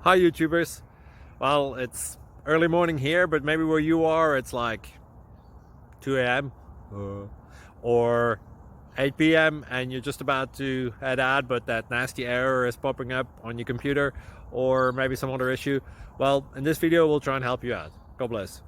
Hi YouTubers. Well, it's early morning here, but maybe where you are it's like 2 a.m. Or 8 p.m. and you're just about to head out, but that nasty error is popping up on your computer, or maybe some other issue. Well, in this video we'll try and help you out. God bless.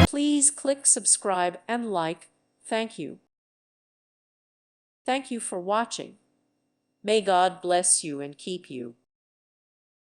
Please click subscribe and like. Thank you. Thank you for watching. May God bless you and keep you.